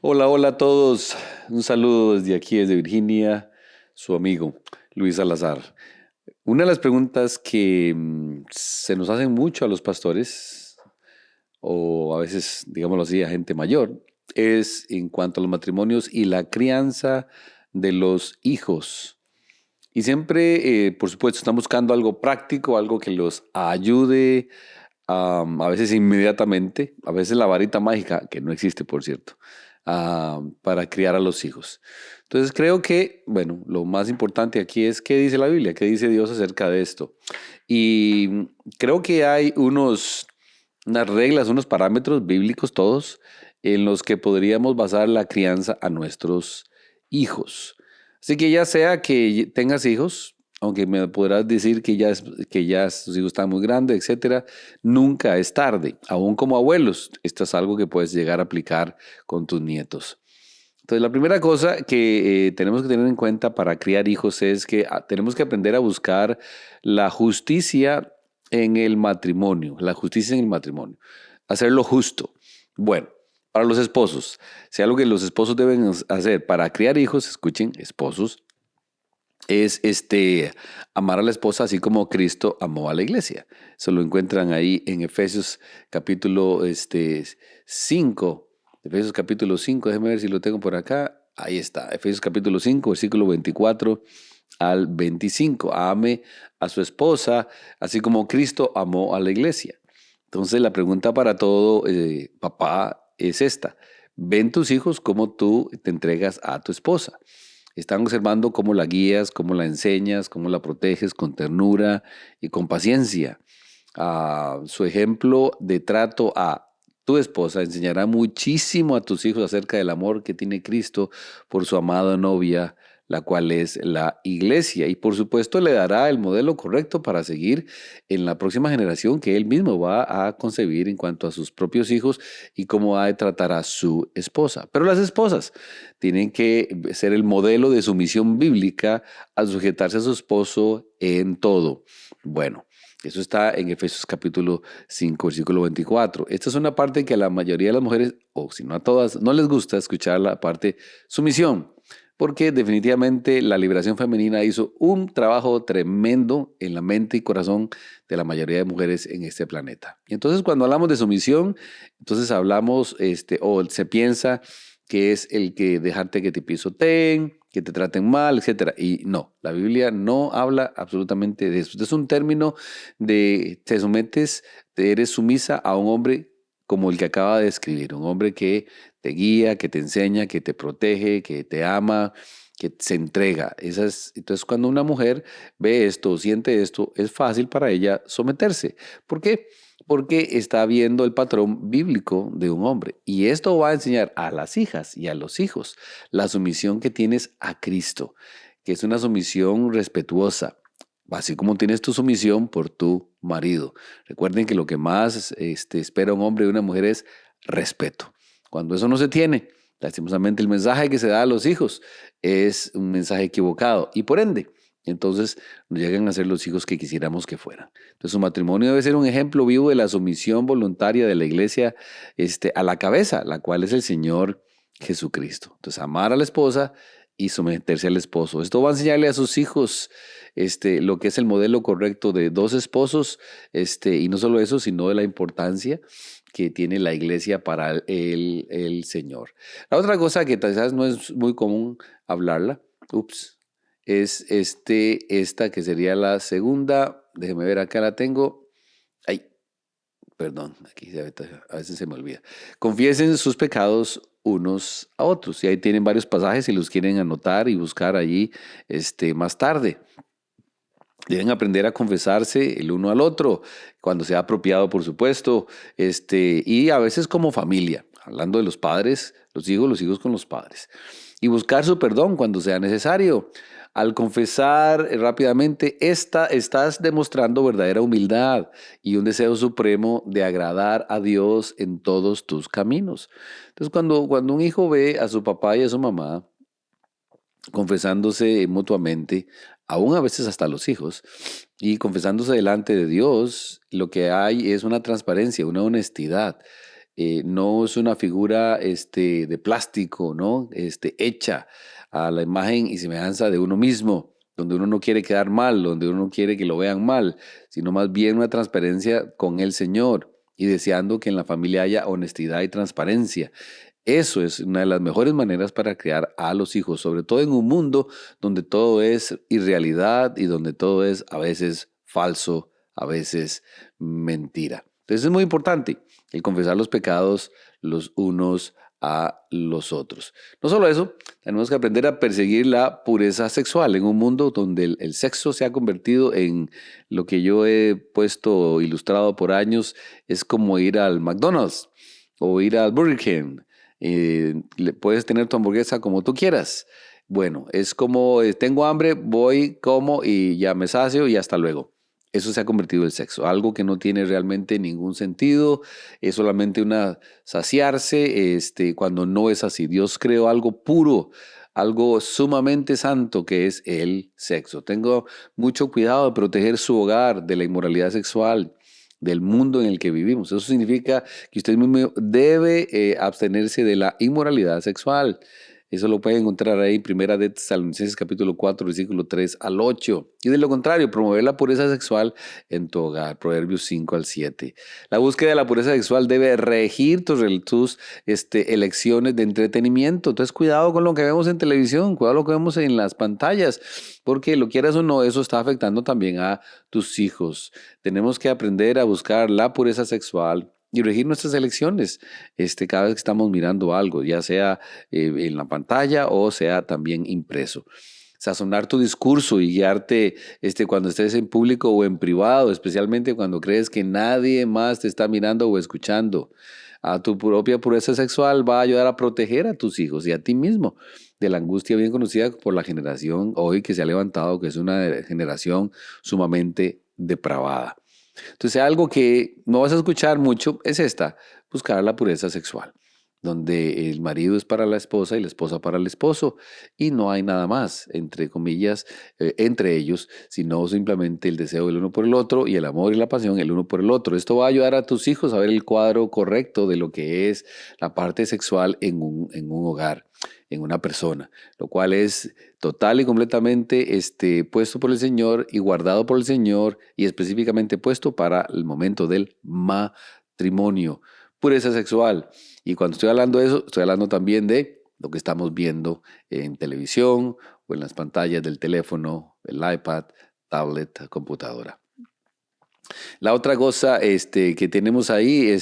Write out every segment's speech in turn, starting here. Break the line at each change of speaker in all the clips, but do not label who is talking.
Hola, hola a todos. Un saludo desde aquí, desde Virginia, su amigo Luis Salazar. Una de las preguntas que se nos hacen mucho a los pastores, o a veces, digámoslo así, a gente mayor, es en cuanto a los matrimonios y la crianza de los hijos. Y siempre, por supuesto, están buscando algo práctico, algo que los ayude, a veces inmediatamente, a veces la varita mágica, que no existe, por cierto, para criar a los hijos. Entonces creo que, bueno, lo más importante aquí es qué dice la Biblia, qué dice Dios acerca de esto. Y creo que hay unas reglas, unos parámetros bíblicos todos en los que podríamos basar la crianza a nuestros hijos. Así que ya sea que tengas hijos, aunque me podrás decir que ya tus hijos están muy grandes, etcétera, nunca es tarde. Aún como abuelos, esto es algo que puedes llegar a aplicar con tus nietos. Entonces, la primera cosa que tenemos que tener en cuenta para criar hijos es que tenemos que aprender a buscar la justicia en el matrimonio, la justicia en el matrimonio, hacer lo justo. Bueno, para los esposos, si algo que los esposos deben hacer para criar hijos, escuchen, esposos, es amar a la esposa así como Cristo amó a la iglesia. Eso lo encuentran ahí en Efesios capítulo 5. Efesios capítulo 5, déjeme ver si lo tengo por acá. Ahí está, Efesios capítulo 5, versículo 24 al 25. Ame a su esposa así como Cristo amó a la iglesia. Entonces la pregunta para todo papá es esta. ¿Ven tus hijos cómo tú te entregas a tu esposa? Están observando cómo la guías, cómo la enseñas, cómo la proteges con ternura y con paciencia. Su ejemplo de trato a tu esposa enseñará muchísimo a tus hijos acerca del amor que tiene Cristo por su amada novia, la cual es la iglesia. Y por supuesto le dará el modelo correcto para seguir en la próxima generación que él mismo va a concebir en cuanto a sus propios hijos y cómo ha de tratar a su esposa. Pero las esposas tienen que ser el modelo de sumisión bíblica al sujetarse a su esposo en todo. Bueno. Eso está en Efesios capítulo 5, versículo 24. Esta es una parte que a la mayoría de las mujeres, o si no a todas, no les gusta escuchar la parte sumisión, porque definitivamente la liberación femenina hizo un trabajo tremendo en la mente y corazón de la mayoría de mujeres en este planeta. Y entonces cuando hablamos de sumisión, entonces hablamos, o se piensa que es el que dejarte que te pisoteen, que te traten mal, etcétera. Y no, la Biblia no habla absolutamente de eso. Este es un término de te sometes, te eres sumisa a un hombre como el que acaba de escribir, un hombre que te guía, que te enseña, que te protege, que te ama, que se entrega. Entonces, cuando una mujer ve esto, siente esto, es fácil para ella someterse. ¿Por qué? Porque está viendo el patrón bíblico de un hombre. Y esto va a enseñar a las hijas y a los hijos la sumisión que tienes a Cristo, que es una sumisión respetuosa, así como tienes tu sumisión por tu marido. Recuerden que lo que más espera un hombre de una mujer es respeto. Cuando eso no se tiene, lastimosamente el mensaje que se da a los hijos es un mensaje equivocado y por ende, entonces no llegan a ser los hijos que quisiéramos que fueran. Entonces su matrimonio debe ser un ejemplo vivo de la sumisión voluntaria de la iglesia a la cabeza, la cual es el Señor Jesucristo. Entonces amar a la esposa y someterse al esposo. Esto va a enseñarle a sus hijos lo que es el modelo correcto de dos esposos, y no solo eso, sino de la importancia que tiene la iglesia para el Señor. La otra cosa que quizás no es muy común hablarla, es esta que sería la segunda. Déjeme ver, acá la tengo. Ay, perdón, aquí a veces se me olvida. Confiesen sus pecados unos a otros. Y ahí tienen varios pasajes si los quieren anotar y buscar allí más tarde. Deben aprender a confesarse el uno al otro, cuando sea apropiado, por supuesto, y a veces como familia, hablando de los padres, los hijos con los padres, y buscar su perdón cuando sea necesario. Al confesar rápidamente, estás demostrando verdadera humildad y un deseo supremo de agradar a Dios en todos tus caminos. Entonces, cuando un hijo ve a su papá y a su mamá confesándose mutuamente, aún a veces hasta los hijos, y confesándose delante de Dios, lo que hay es una transparencia, una honestidad. no es una figura de plástico, ¿no? Hecha a la imagen y semejanza de uno mismo, donde uno no quiere quedar mal, donde uno no quiere que lo vean mal, sino más bien una transparencia con el Señor y deseando que en la familia haya honestidad y transparencia. Eso es una de las mejores maneras para criar a los hijos, sobre todo en un mundo donde todo es irrealidad y donde todo es a veces falso, a veces mentira. Entonces es muy importante el confesar los pecados los unos a los otros. No solo eso, tenemos que aprender a perseguir la pureza sexual en un mundo donde el sexo se ha convertido en lo que yo he puesto ilustrado por años, es como ir al McDonald's o ir al Burger King. Puedes tener tu hamburguesa como tú quieras. Bueno, es como tengo hambre, voy, como y ya me sacio y hasta luego. Eso se ha convertido en el sexo, algo que no tiene realmente ningún sentido, es solamente una saciarse, cuando no es así. Dios creó algo puro, algo sumamente santo que es el sexo. Tengo mucho cuidado de proteger su hogar de la inmoralidad sexual, del mundo en el que vivimos. Eso significa que usted mismo debe abstenerse de la inmoralidad sexual. Eso lo puede encontrar ahí, Primera de Tesalonicenses capítulo 4, versículo 3 al 8. Y de lo contrario, promover la pureza sexual en tu hogar, Proverbios 5 al 7. La búsqueda de la pureza sexual debe regir tus elecciones de entretenimiento. Entonces, cuidado con lo que vemos en televisión, cuidado con lo que vemos en las pantallas, porque lo quieras o no, eso está afectando también a tus hijos. Tenemos que aprender a buscar la pureza sexual y regir nuestras elecciones cada vez que estamos mirando algo, ya sea en la pantalla o sea también impreso. Sazonar tu discurso y guiarte cuando estés en público o en privado, especialmente cuando crees que nadie más te está mirando o escuchando. A tu propia pureza sexual va a ayudar a proteger a tus hijos y a ti mismo de la angustia bien conocida por la generación hoy que se ha levantado, que es una generación sumamente depravada. Entonces, algo que no vas a escuchar mucho es buscar la pureza sexual, donde el marido es para la esposa y la esposa para el esposo, y no hay nada más, entre comillas, entre ellos, sino simplemente el deseo del uno por el otro y el amor y la pasión el uno por el otro. Esto va a ayudar a tus hijos a ver el cuadro correcto de lo que es la parte sexual en un hogar, en una persona, lo cual es total y completamente puesto por el Señor y guardado por el Señor y específicamente puesto para el momento del matrimonio. Pureza sexual. Y cuando estoy hablando de eso, estoy hablando también de lo que estamos viendo en televisión o en las pantallas del teléfono, el iPad, tablet, computadora. La otra cosa que tenemos ahí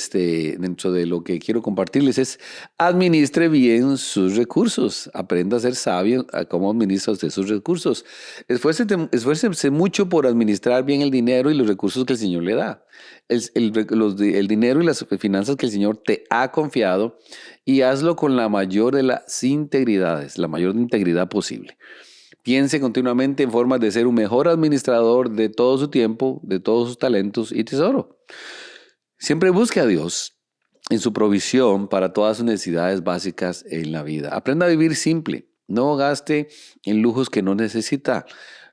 dentro de lo que quiero compartirles es administre bien sus recursos. Aprenda a ser sabio a cómo administra usted sus recursos. Esfuércese mucho por administrar bien el dinero y los recursos que el Señor le da. El dinero y las finanzas que el Señor te ha confiado y hazlo con la mayor de las integridades, la mayor integridad posible. Piense continuamente en formas de ser un mejor administrador de todo su tiempo, de todos sus talentos y tesoro. Siempre busque a Dios en su provisión para todas sus necesidades básicas en la vida. Aprenda a vivir simple. No gaste en lujos que no necesita.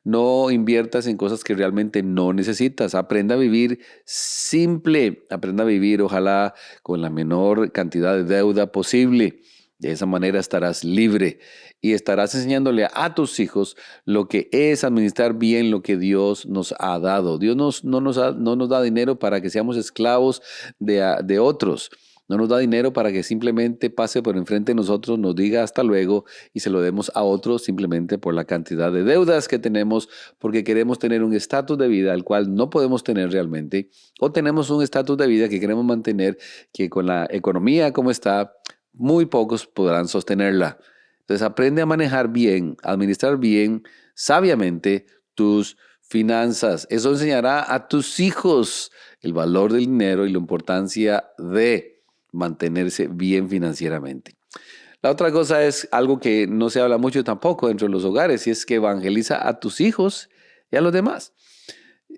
No inviertas en cosas que realmente no necesitas. Aprenda a vivir simple. Aprenda a vivir, ojalá, con la menor cantidad de deuda posible. De esa manera estarás libre y estarás enseñándole a tus hijos lo que es administrar bien lo que Dios nos ha dado. Dios no nos da dinero para que seamos esclavos de otros. No nos da dinero para que simplemente pase por enfrente de nosotros, nos diga hasta luego y se lo demos a otros simplemente por la cantidad de deudas que tenemos, porque queremos tener un estatus de vida al cual no podemos tener realmente, o tenemos un estatus de vida que queremos mantener que con la economía como está, muy pocos podrán sostenerla. Entonces aprende a manejar bien, a administrar bien, sabiamente tus finanzas. Eso enseñará a tus hijos el valor del dinero y la importancia de mantenerse bien financieramente. La otra cosa es algo que no se habla mucho tampoco dentro de los hogares y es que evangeliza a tus hijos y a los demás.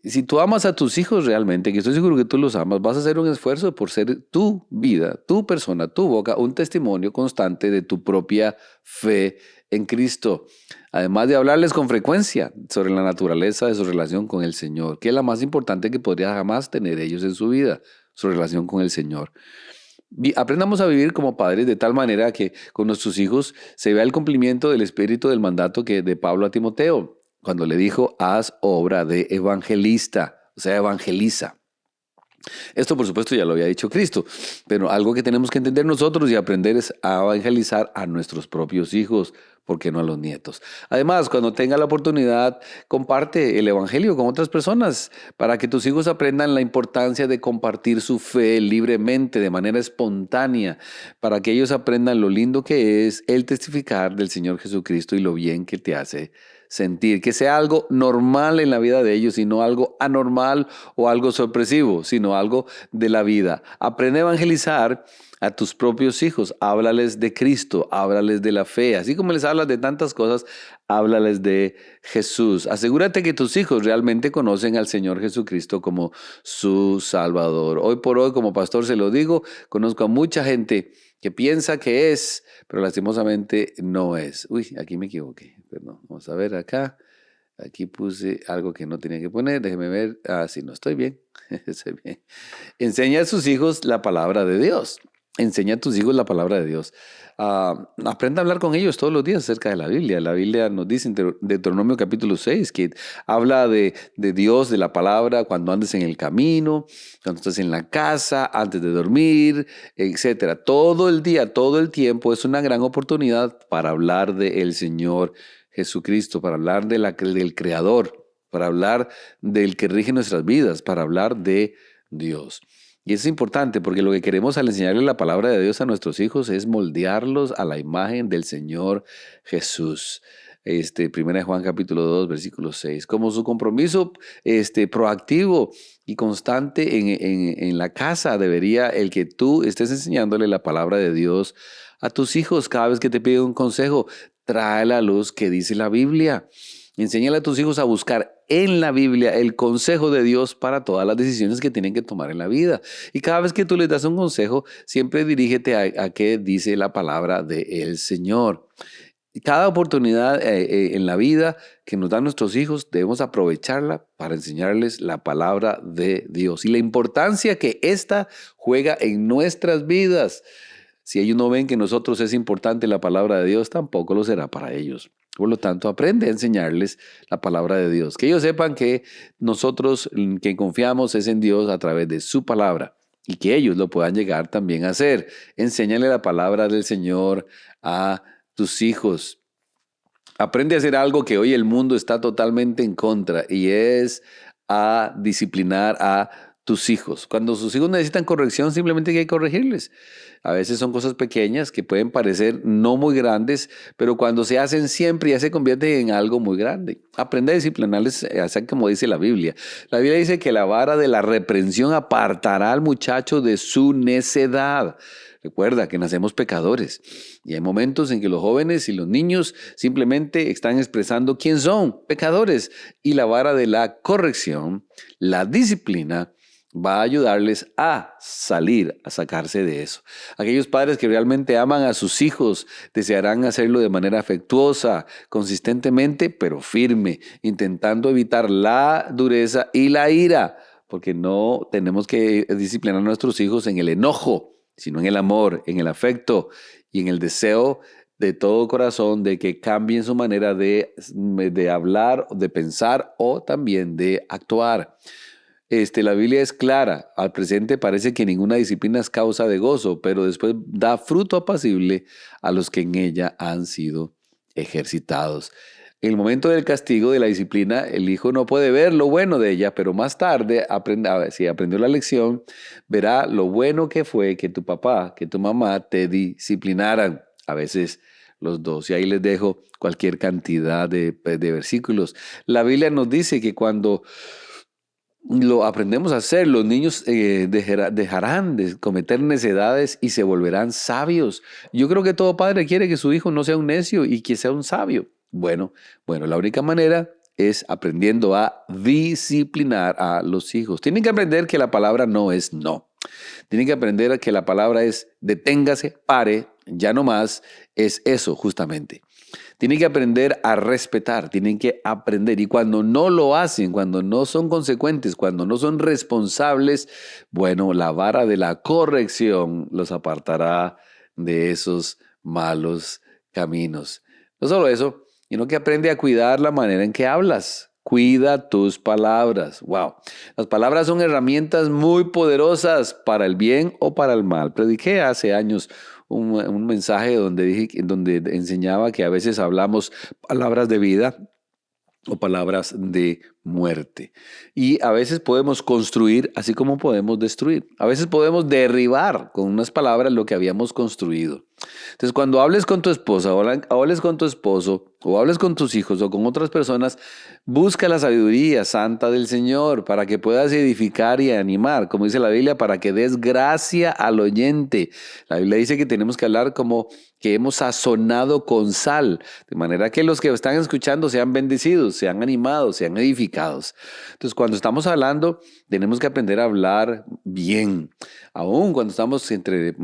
Si tú amas a tus hijos realmente, que estoy seguro que tú los amas, vas a hacer un esfuerzo por ser tu vida, tu persona, tu boca, un testimonio constante de tu propia fe en Cristo. Además de hablarles con frecuencia sobre la naturaleza de su relación con el Señor, que es la más importante que podría jamás tener ellos en su vida, su relación con el Señor. Aprendamos a vivir como padres de tal manera que con nuestros hijos se vea el cumplimiento del espíritu del mandato de Pablo a Timoteo, cuando le dijo, haz obra de evangelista, o sea, evangeliza. Esto, por supuesto, ya lo había dicho Cristo, pero algo que tenemos que entender nosotros y aprender es a evangelizar a nuestros propios hijos, ¿por qué no a los nietos? Además, cuando tenga la oportunidad, comparte el evangelio con otras personas para que tus hijos aprendan la importancia de compartir su fe libremente, de manera espontánea, para que ellos aprendan lo lindo que es el testificar del Señor Jesucristo y lo bien que te hace sentir, que sea algo normal en la vida de ellos y no algo anormal o algo sorpresivo, sino algo de la vida. Aprende a evangelizar a tus propios hijos, háblales de Cristo, háblales de la fe, así como les hablas de tantas cosas, háblales de Jesús. Asegúrate que tus hijos realmente conocen al Señor Jesucristo como su Salvador. Hoy por hoy, como pastor se lo digo, conozco a mucha gente que piensa que es, pero lastimosamente no es. Uy, aquí me equivoqué, perdón. Vamos a ver acá. Aquí puse algo que no tenía que poner. Déjeme ver. Ah, sí, no estoy bien. Estoy bien. Enseña a sus hijos la palabra de Dios. Enseña a tus hijos la palabra de Dios. Aprende a hablar con ellos todos los días acerca de la Biblia. La Biblia nos dice en Deuteronomio capítulo 6 que habla de Dios, de la palabra, cuando andes en el camino, cuando estás en la casa, antes de dormir, etcétera. Todo el día, todo el tiempo es una gran oportunidad para hablar del Señor Jesucristo, para hablar del Creador, para hablar del que rige nuestras vidas, para hablar de Dios. Y eso es importante porque lo que queremos al enseñarle la palabra de Dios a nuestros hijos es moldearlos a la imagen del Señor Jesús. 1 Juan capítulo 2, versículo 6. Como su compromiso proactivo y constante en la casa debería el que tú estés enseñándole la palabra de Dios a tus hijos. Cada vez que te piden un consejo, trae a la luz que dice la Biblia. Enséñale a tus hijos a buscar en la Biblia el consejo de Dios para todas las decisiones que tienen que tomar en la vida. Y cada vez que tú les das un consejo, siempre dirígete a qué dice la palabra del Señor. Cada oportunidad en la vida que nos dan nuestros hijos debemos aprovecharla para enseñarles la palabra de Dios y la importancia que ésta juega en nuestras vidas. Si ellos no ven que nosotros es importante la palabra de Dios, tampoco lo será para ellos. Por lo tanto, aprende a enseñarles la palabra de Dios. Que ellos sepan que nosotros que confiamos es en Dios a través de su palabra y que ellos lo puedan llegar también a hacer. Enséñale la palabra del Señor a tus hijos. Aprende a hacer algo que hoy el mundo está totalmente en contra y es a disciplinar a tus hijos. Cuando sus hijos necesitan corrección, simplemente hay que corregirles. A veces son cosas pequeñas que pueden parecer no muy grandes, pero cuando se hacen siempre ya se convierten en algo muy grande. Aprende a disciplinarles, así como dice la Biblia. La Biblia dice que la vara de la reprensión apartará al muchacho de su necedad. Recuerda que nacemos pecadores y hay momentos en que los jóvenes y los niños simplemente están expresando quién son, pecadores. Y la vara de la corrección, la disciplina, va a ayudarles a salir, a sacarse de eso. Aquellos padres que realmente aman a sus hijos desearán hacerlo de manera afectuosa, consistentemente, pero firme, intentando evitar la dureza y la ira, porque no tenemos que disciplinar a nuestros hijos en el enojo, sino en el amor, en el afecto y en el deseo de todo corazón de que cambien su manera de hablar, de pensar o también de actuar. La Biblia es clara. Al presente parece que ninguna disciplina es causa de gozo, pero después da fruto apacible a los que en ella han sido ejercitados. En el momento del castigo, de la disciplina, el hijo no puede ver lo bueno de ella, pero más tarde, si aprendió la lección, verá lo bueno que fue que tu papá, que tu mamá te disciplinaran. A veces los dos. Y ahí les dejo cualquier cantidad de versículos. La Biblia nos dice que cuando lo aprendemos a hacer, los niños dejarán de cometer necedades y se volverán sabios. Yo creo que todo padre quiere que su hijo no sea un necio y que sea un sabio. Bueno, la única manera es aprendiendo a disciplinar a los hijos. Tienen que aprender que la palabra no es no. Tienen que aprender que la palabra es deténgase, pare, ya no más, es eso justamente. Tienen que aprender a respetar, tienen que aprender. Y cuando no lo hacen, cuando no son consecuentes, cuando no son responsables, bueno, la vara de la corrección los apartará de esos malos caminos. No solo eso, sino que aprende a cuidar la manera en que hablas. Cuida tus palabras. Wow. Las palabras son herramientas muy poderosas para el bien o para el mal. Prediqué hace años un mensaje donde enseñaba que a veces hablamos palabras de vida o palabras de muerte. Y a veces podemos construir así como podemos destruir. A veces podemos derribar con unas palabras lo que habíamos construido. Entonces, cuando hables con tu esposa o hables con tu esposo o hables con tus hijos o con otras personas, busca la sabiduría santa del Señor para que puedas edificar y animar, como dice la Biblia, para que des gracia al oyente. La Biblia dice que tenemos que hablar como que hemos sazonado con sal, de manera que los que están escuchando sean bendecidos, sean animados, sean edificados. Entonces, cuando estamos hablando, tenemos que aprender a hablar bien. Aún cuando estamos entre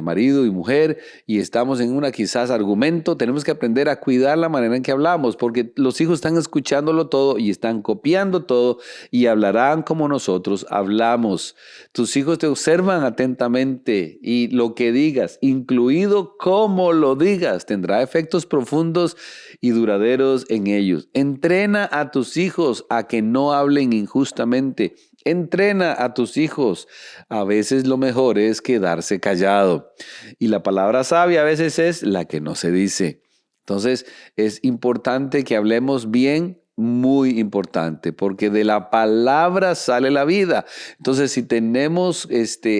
marido y mujer y estamos en una quizás argumento, tenemos que aprender a cuidar la manera en que hablamos, porque los hijos están escuchándolo todo y están copiando todo y hablarán como nosotros hablamos. Tus hijos te observan atentamente y lo que digas, incluido cómo lo digas, tendrá efectos profundos y duraderos en ellos. Entrena a tus hijos a que no hablen injustamente. Entrena a tus hijos. A veces lo mejor es quedarse callado. Y la palabra sabia a veces es la que no se dice. Entonces es importante que hablemos bien, muy importante, porque de la palabra sale la vida. Entonces, si tenemos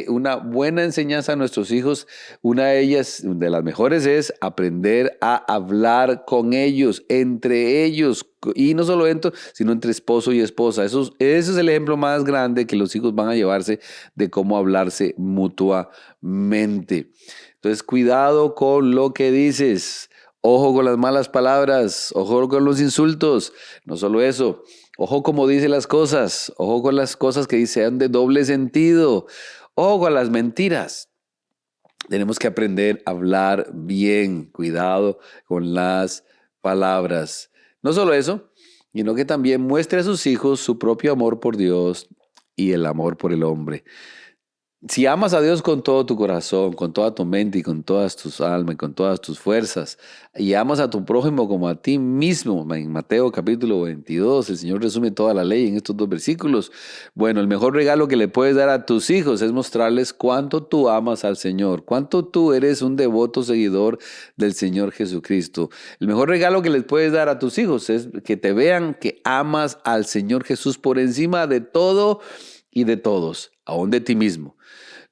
una buena enseñanza a nuestros hijos, una de ellas, de las mejores, es aprender a hablar con ellos, entre ellos, y no solo sino entre esposo y esposa. Ese es el ejemplo más grande que los hijos van a llevarse de cómo hablarse mutuamente. Entonces, cuidado con lo que dices. Ojo con las malas palabras, ojo con los insultos, no solo eso, ojo como dice las cosas, ojo con las cosas que sean de doble sentido, ojo con las mentiras. Tenemos que aprender a hablar bien, cuidado con las palabras. No solo eso, sino que también muestre a sus hijos su propio amor por Dios y el amor por el hombre. Si amas a Dios con todo tu corazón, con toda tu mente y con todas tus almas y con todas tus fuerzas, y amas a tu prójimo como a ti mismo, en Mateo capítulo 22, el Señor resume toda la ley en estos 2 versículos. Bueno, el mejor regalo que le puedes dar a tus hijos es mostrarles cuánto tú amas al Señor, cuánto tú eres un devoto seguidor del Señor Jesucristo. El mejor regalo que les puedes dar a tus hijos es que te vean que amas al Señor Jesús por encima de todo y de todos, aún de ti mismo.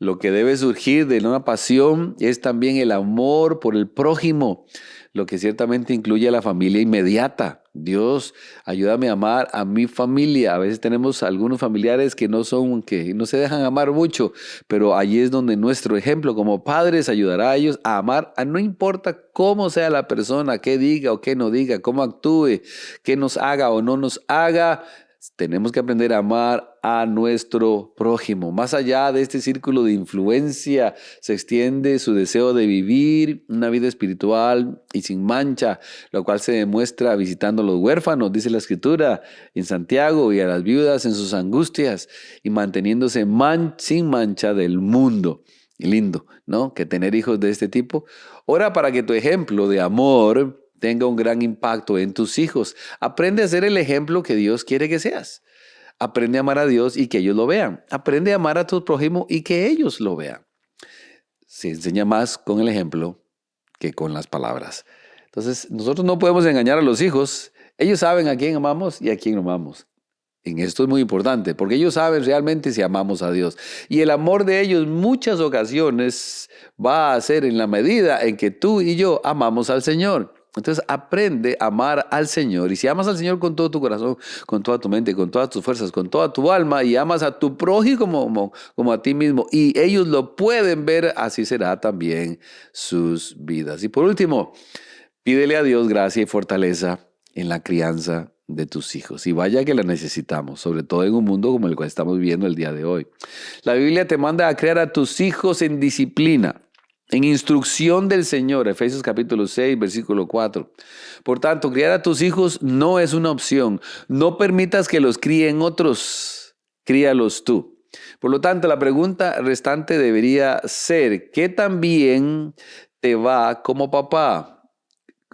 Lo que debe surgir de una pasión es también el amor por el prójimo, lo que ciertamente incluye a la familia inmediata. Dios, ayúdame a amar a mi familia. A veces tenemos algunos familiares que no se dejan amar mucho, pero allí es donde nuestro ejemplo como padres ayudará a ellos a amar, no importa cómo sea la persona, qué diga o qué no diga, cómo actúe, qué nos haga o no nos haga. Tenemos que aprender a amar a nuestro prójimo. Más allá de este círculo de influencia, se extiende su deseo de vivir una vida espiritual y sin mancha, lo cual se demuestra visitando a los huérfanos, dice la Escritura, en Santiago, y a las viudas en sus angustias, y manteniéndose sin mancha del mundo. Lindo, ¿no? Que tener hijos de este tipo. Ora para que tu ejemplo de amor tenga un gran impacto en tus hijos. Aprende a ser el ejemplo que Dios quiere que seas. Aprende a amar a Dios y que ellos lo vean. Aprende a amar a tu prójimo y que ellos lo vean. Se enseña más con el ejemplo que con las palabras. Entonces, nosotros no podemos engañar a los hijos. Ellos saben a quién amamos y a quién no amamos. En esto es muy importante, porque ellos saben realmente si amamos a Dios. Y el amor de ellos muchas ocasiones va a ser en la medida en que tú y yo amamos al Señor. Entonces aprende a amar al Señor. Y si amas al Señor con todo tu corazón, con toda tu mente, con todas tus fuerzas, con toda tu alma, y amas a tu prójimo como a ti mismo, y ellos lo pueden ver, así será también sus vidas. Y por último, pídele a Dios gracia y fortaleza en la crianza de tus hijos. Y vaya que la necesitamos, sobre todo en un mundo como el cual estamos viviendo el día de hoy. La Biblia te manda a criar a tus hijos en disciplina. en instrucción del Señor, Efesios capítulo 6, versículo 4. Por tanto, criar a tus hijos no es una opción. No permitas que los críen otros, críalos tú. Por lo tanto, la pregunta restante debería ser, ¿qué tan bien te va como papá,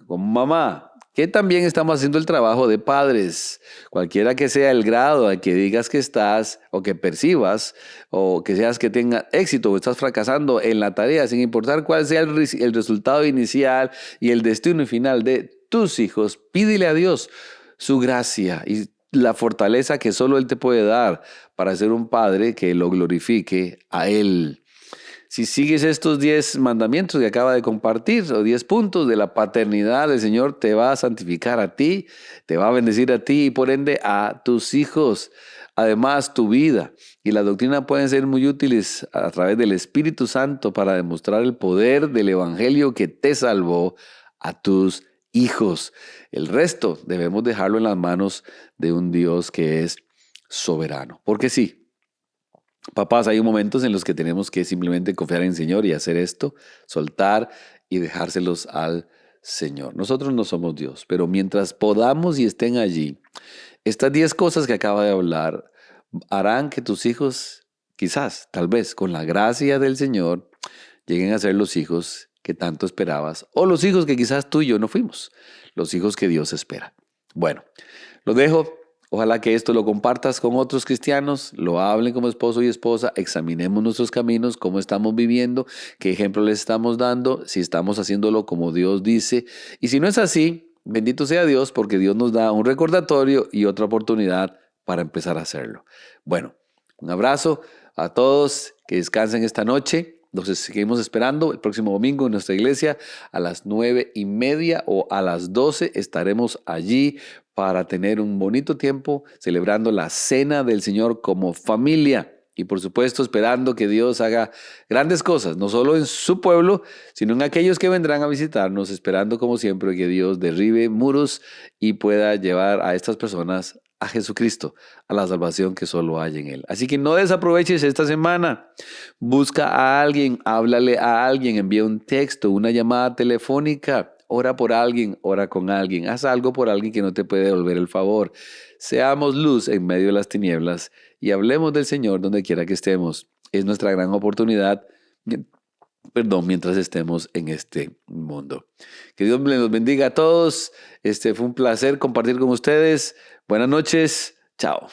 como mamá? ¿Qué tan bien estamos haciendo el trabajo de padres? Cualquiera que sea el grado al que digas que estás o que percibas o que seas que tenga éxito o estás fracasando en la tarea, sin importar cuál sea el resultado inicial y el destino final de tus hijos, pídele a Dios su gracia y la fortaleza que solo Él te puede dar para ser un padre que lo glorifique a Él. Si sigues estos 10 mandamientos que acaba de compartir, o 10 puntos de la paternidad, el Señor te va a santificar a ti, te va a bendecir a ti y por ende a tus hijos. Además, tu vida y la doctrina pueden ser muy útiles a través del Espíritu Santo para demostrar el poder del Evangelio que te salvó a tus hijos. El resto debemos dejarlo en las manos de un Dios que es soberano. Porque sí, papás, hay momentos en los que tenemos que simplemente confiar en el Señor y hacer esto, soltar y dejárselos al Señor. Nosotros no somos Dios, pero mientras podamos y estén allí, estas 10 cosas que acaba de hablar harán que tus hijos, quizás, tal vez, con la gracia del Señor, lleguen a ser los hijos que tanto esperabas o los hijos que quizás tú y yo no fuimos, los hijos que Dios espera. Bueno, los dejo. Ojalá que esto lo compartas con otros cristianos, lo hablen como esposo y esposa, examinemos nuestros caminos, cómo estamos viviendo, qué ejemplo les estamos dando, si estamos haciéndolo como Dios dice. Y si no es así, bendito sea Dios porque Dios nos da un recordatorio y otra oportunidad para empezar a hacerlo. Bueno, un abrazo a todos, que descansen esta noche. Nos seguimos esperando el próximo domingo en nuestra iglesia a las 9:30 o a las 12 estaremos allí para tener un bonito tiempo celebrando la cena del Señor como familia y por supuesto esperando que Dios haga grandes cosas, no solo en su pueblo, sino en aquellos que vendrán a visitarnos, esperando como siempre que Dios derribe muros y pueda llevar a estas personas a Jesucristo, a la salvación que solo hay en Él. Así que no desaproveches esta semana. Busca a alguien, háblale a alguien, envía un texto, una llamada telefónica, ora por alguien, ora con alguien, haz algo por alguien que no te puede devolver el favor. Seamos luz en medio de las tinieblas y hablemos del Señor donde quiera que estemos. Es nuestra gran oportunidad, mientras estemos en este mundo. Que Dios los bendiga a todos. Fue un placer compartir con ustedes. Buenas noches. Chao.